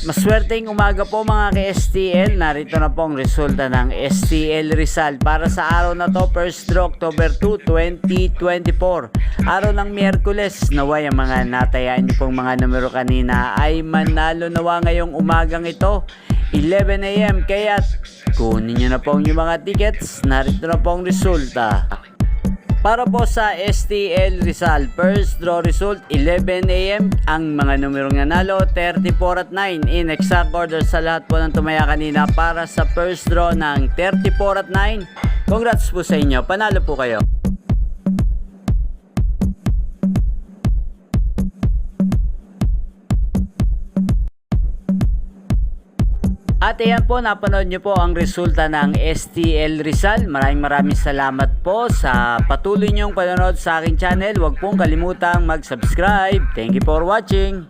Maswerteng umaga po mga ka-STL. Narito na po ang resulta ng STL Rizal para sa araw na to, 1st October 2, 2024. Araw ng Miyerkules. Naway ang mga natayaan niyo pong mga numero kanina ay manalo nawa ngayong umagang ito, 11 AM. Kaya kunin niyo na po yung mga tickets. Narito na po ang resulta. Para po sa STL Rizal, first draw result 11 AM. Ang mga numerong nanalo 34 at 9 in exact order sa lahat po ng tumaya kanina para sa first draw ng 34 at 9. Congrats po sa inyo, panalo po kayo. At ayan po, napanood nyo po ang resulta ng STL Rizal. Maraming salamat po sa patuloy nyong panonood sa aking channel. Huwag pong kalimutang mag-subscribe. Thank you for watching.